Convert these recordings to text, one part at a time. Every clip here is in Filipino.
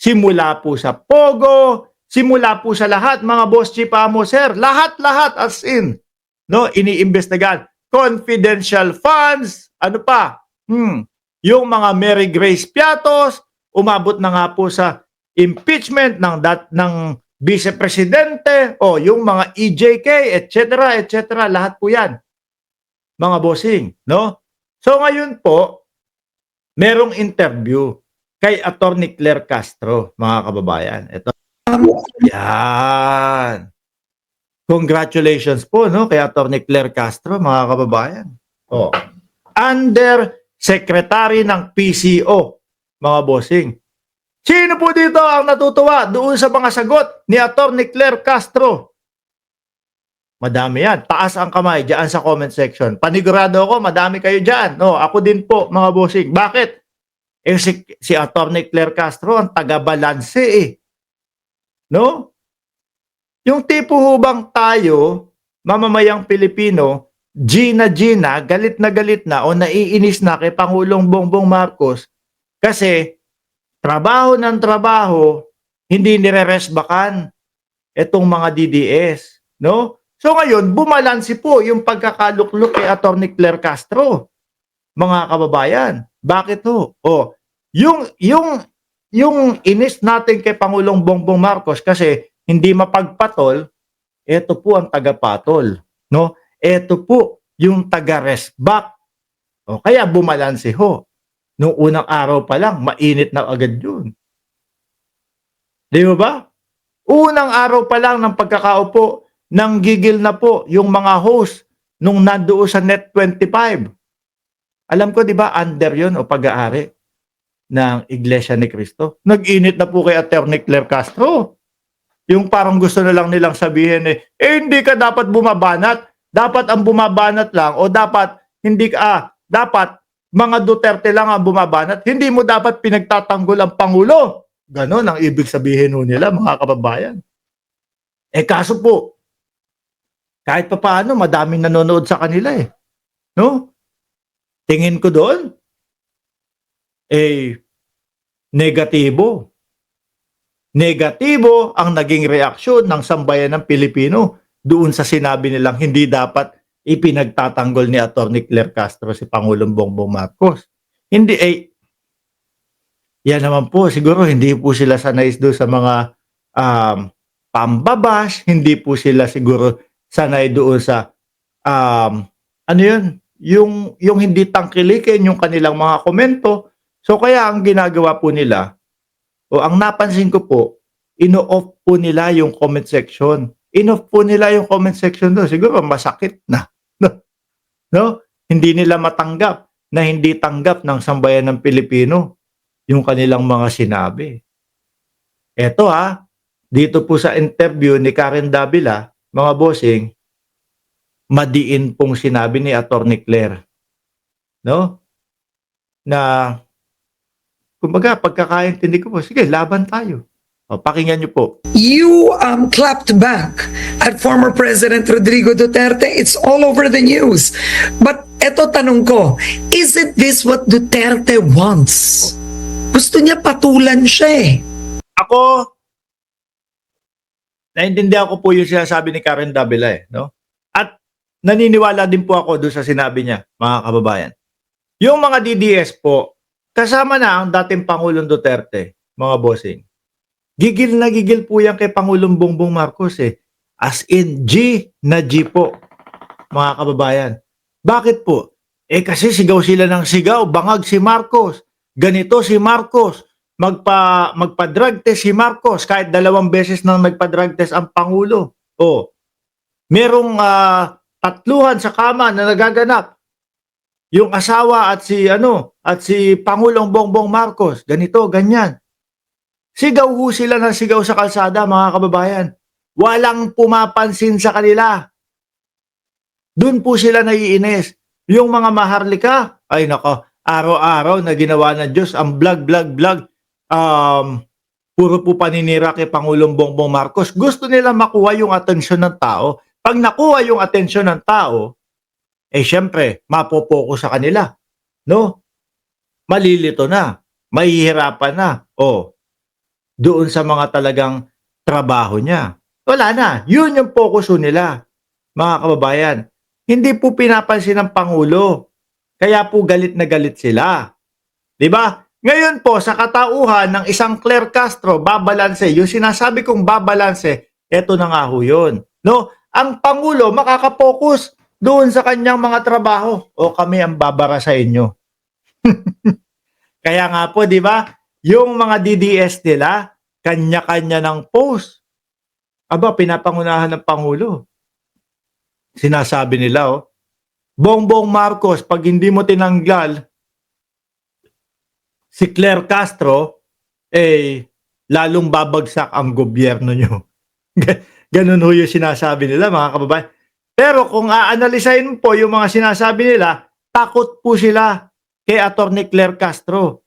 simula po sa Pogo, simula po sa lahat, mga boss chief amo, sir, lahat-lahat as in, no, iniimbestigahan. Confidential funds, ano pa? Yung mga Mary Grace Piatos, umabot na nga po sa impeachment ng Vice Presidente, o yung mga EJK, etc., lahat po yan, mga bossing, no? So ngayon po, merong interview kay Attorney Claire Castro, mga kababayan. Ito. Yan. Congratulations po, no, kay Attorney Claire Castro, mga kababayan. Oh. Under Secretary ng PCO, mga bossing. Sino po dito ang natutuwa doon sa mga sagot ni Attorney Claire Castro? Madami yan. Taas ang kamay dyan sa comment section. Panigurado ako, madami kayo dyan. No, ako din po, mga bossing. Bakit? Eh, si Attorney Claire Castro ang taga-balanse eh. No? Yung tipo hubang tayo, mamamayang Pilipino, Gina, galit na o naiinis na kay Pangulong Bongbong Marcos kasi trabaho ng trabaho, hindi nire-resbakan itong mga DDS. No? So ngayon, bumalansi po yung pagkakaluklok kay Attorney Claire Castro. Mga kababayan, bakit ho? O, yung inis natin kay Pangulong Bongbong Marcos kasi hindi mapagpatol, ito po ang tagapatol, no? Ito po yung taga-resback. O kaya bumalansi ho. Nung unang araw pa lang, mainit na agad yun. Di ba? Unang araw pa lang ng pagkakaupo, nanggigil na po yung mga host nung nandoon sa Net25. Alam ko, di ba, under yun o pag-aari ng Iglesia ni Cristo. Nag-init na po kay Attorney Claire Castro. Yung parang gusto na lang nilang sabihin hindi ka dapat bumabanat. Dapat ang bumabanat lang o dapat hindi ka, dapat mga Duterte lang ang bumabanat. Hindi mo dapat pinagtatanggol ang Pangulo. Ganon ang ibig sabihin nila, mga kababayan. Kaso po, kahit pa paano, madaming nanonood sa kanila no? Tingin ko doon, negatibo. Negatibo ang naging reaksyon ng sambayan ng Pilipino doon sa sinabi nilang hindi dapat ipinagtatanggol ni Attorney Claire Castro si Pangulong Bongbong Marcos. Hindi, yan naman po, siguro hindi po sila sanay doon sa mga pambabash, hindi po sila siguro sanay doon sa, ano yun, yung hindi tangkilikin yung kanilang mga komento. So kaya ang ginagawa po nila, o ang napansin ko po, ino-off po nila yung comment section. In-off po nila yung comment section doon. Siguro masakit na. No? Hindi nila matanggap na hindi tanggap ng sambayan ng Pilipino yung kanilang mga sinabi. Eto dito po sa interview ni Karen Davila, mga bossing, madiin pong sinabi ni Attorney Claire. No? Na kumbaga, pagkakaintindi ko po, sige, laban tayo. O, pakinggan niyo po. You clapped back at former President Rodrigo Duterte. It's all over the news. But eto tanong ko, isn't this what Duterte wants? Gusto niya patulan siya Ako, naintindihan ko po yung sinasabi ni Karen Davila no? At naniniwala din po ako doon sa sinabi niya, mga kababayan. Yung mga DDS po, kasama na ang dating Pangulong Duterte, mga bossing. Gigil na gigil po yan kay Pangulong Bongbong Marcos As in, G na G po, mga kababayan. Bakit po? Kasi sigaw sila ng sigaw, bangag si Marcos, ganito si Marcos, magpa-drug test si Marcos, kahit 2 beses nang nagpa-drug test ang Pangulo. Merong 3 sa kama na nagaganap. Yung asawa at si Pangulong Bongbong Marcos, ganito, ganyan. Sigaw ho sila ng sigaw sa kalsada, mga kababayan. Walang pumapansin sa kanila. Doon po sila naiinis. Yung mga maharlika, ay nako, araw-araw na ginawa ng Diyos, ang vlog. Puro po paninira kay Pangulong Bongbong Marcos. Gusto nila makuha yung atensyon ng tao. Pag nakuha yung atensyon ng tao, syempre, mapopokus sa kanila. No? Malilito na. Mahihirapan na. doon sa mga talagang trabaho niya. Wala na. Yun yung focus nila, mga kababayan. Hindi po pinapansin ng Pangulo. Kaya po galit na galit sila. 'Di ba? Ngayon po, sa katauhan ng isang Claire Castro, babalanse. Yung sinasabi kong babalanse, eto na nga ho yun. No? Ang Pangulo makakapokus doon sa kanyang mga trabaho. O kami ang babara sa inyo. Kaya nga po, di ba? Yung mga DDS nila, kanya-kanya ng post. Aba, pinapangunahan ng Pangulo. Sinasabi nila, oh, Bongbong Marcos, pag hindi mo tinanggal si Claire Castro, lalong babagsak ang gobyerno nyo. Ganun ho yung sinasabi nila, mga kababayan. Pero kung aanalisahin po yung mga sinasabi nila, takot po sila kay Atty. Claire Castro.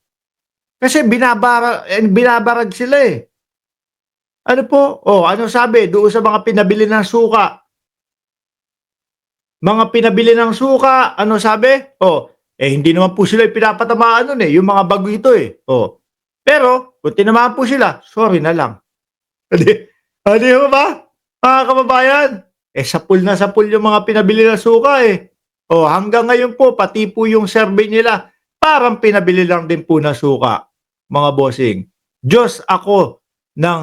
Kasi binabarag sila eh. Ano po? Ano sabi? Doon sa mga pinabili ng suka. Mga pinabili ng suka, ano sabi? Hindi naman po sila pinapatamaan nun eh. Yung mga bago ito eh. Pero, kung tinamaan po sila, sorry na lang. Hindi mo ba? Mga kababayan? Sapul na sapul yung mga pinabili ng suka eh. Hanggang ngayon po, pati po yung survey nila, parang pinabili lang din po na suka, mga bossing. Diyos ako ng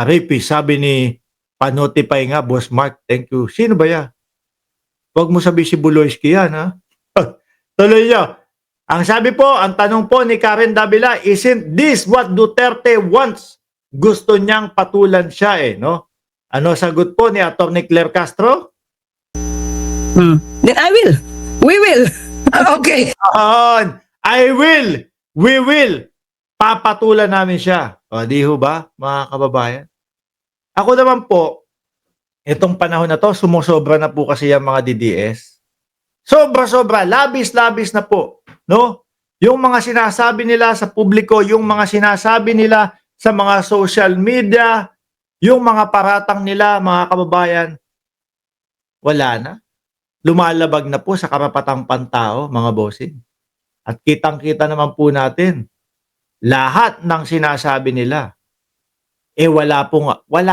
rapist, sabi ni pa-notify nga, Boss Mark, thank you. Sino ba yan? Huwag mo sabi si Buloyski yan, ha? Tuloy nyo. Ang sabi po, ang tanong po ni Karen Davila, isn't this what Duterte wants? Gusto niyang patulan siya eh, no? Ano sagot po ni Atty. Claire Castro? Then I will. We will. Okay. I will. We will. Papatulan namin siya. Di ho ba, mga kababayan? Ako naman po, itong panahon na to, sumusobra na po kasi yung mga DDS. Sobra-sobra, labis-labis na po, no? Yung mga sinasabi nila sa publiko, yung mga sinasabi nila sa mga social media, yung mga paratang nila, mga kababayan, wala na. Lumalabag na po sa karapatang pantao, mga bossing. At kitang-kita naman po natin, lahat ng sinasabi nila, wala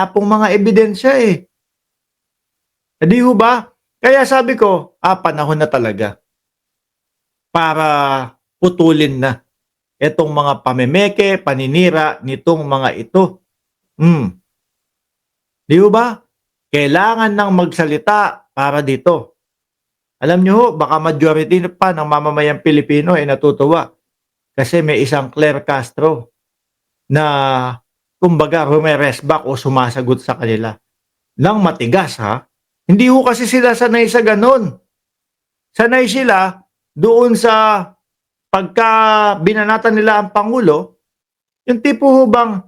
pong mga ebidensya eh. Hindi ho ba? Kaya sabi ko, panahon na talaga para putulin na itong mga pamemeke, paninira nitong mga ito. Di ho ba? Kailangan nang magsalita para dito. Alam nyo ho, baka majority pa ng mamamayang Pilipino ay natutuwa kasi may isang Claire Castro na kumbaga humeresback o sumasagot sa kanila nang matigas ha. Hindi ho kasi sila sanay sa ganun. Sanay sila doon sa pagka binanatan nila ang Pangulo, yung tipo ho bang,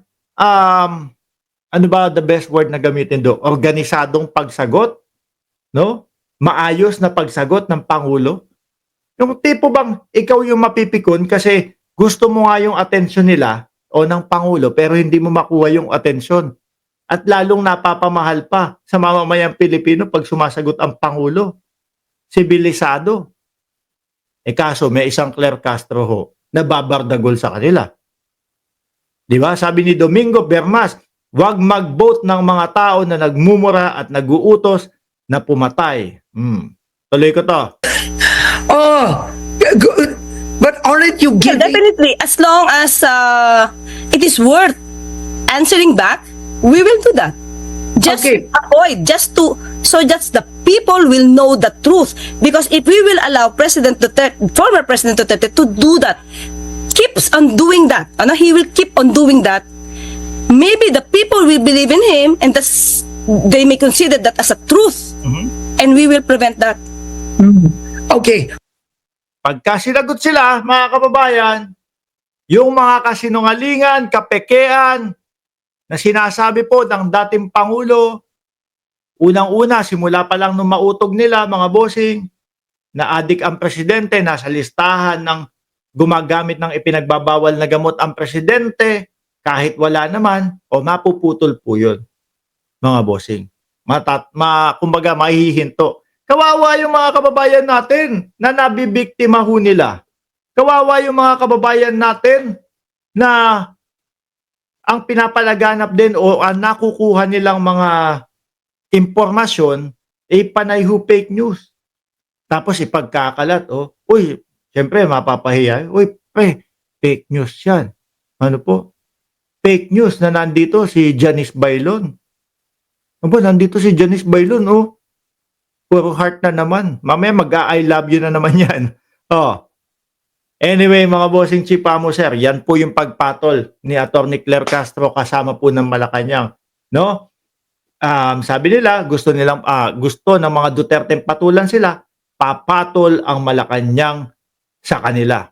ano ba the best word na gamitin do? Organisadong pagsagot? No? Maayos na pagsagot ng Pangulo? Yung tipo bang ikaw yung mapipikon kasi gusto mo nga yung atensyon nila o ng Pangulo pero hindi mo makuha yung atensyon. At lalong napapamahal pa sa mamamayang Pilipino pag sumasagot ang Pangulo. Sibilisado. Kaso may isang Claire Castro ho na babardagol sa kanila. Di ba? Sabi ni Domingo Bermas, huwag mag-vote ng mga tao na nagmumura at naguutos na pumatay. Tuloy ko to. Good. But aren't you Yeah, giving... definitely. As long as it is worth answering back, we will do that. Just Okay. avoid, so that the people will know the truth. Because if we will allow former President Duterte to do that, keeps on doing that, he will keep on doing that, maybe the people will believe in him and they may consider that as a truth. And we will prevent that. Okay. Pagka sinagot sila, mga kababayan, yung mga kasinungalingan, kapekean, na sinasabi po ng dating Pangulo, unang-una, simula pa lang nung mautog nila, mga bossing, na adik ang presidente, nasa listahan ng gumagamit ng ipinagbabawal na gamot ang presidente, kahit wala naman, mapuputol po yun, mga bossing. Kumbaga, mahihinto. Kawawa yung mga kababayan natin na nabibiktima ho nila. Kawawa yung mga kababayan natin na ang pinapalaganap din o ang nakukuha nilang mga impormasyon panay ho fake news. Tapos ipagkakalat, uy, siyempre mapapahiya, uy, fake news yan. Ano po? Fake news na nandito si Janice Bailon. Aba, nandito si Janice Bailon, puro heart na naman. Mamaya mag-I love you na naman yan. Anyway, mga bossing Chipamo, sir, yan po yung pagpatol ni Atty. Claire Castro kasama po ng Malacanang. No? Sabi nila, gusto ng mga Duterte patulan sila, papatol ang Malacanang sa kanila.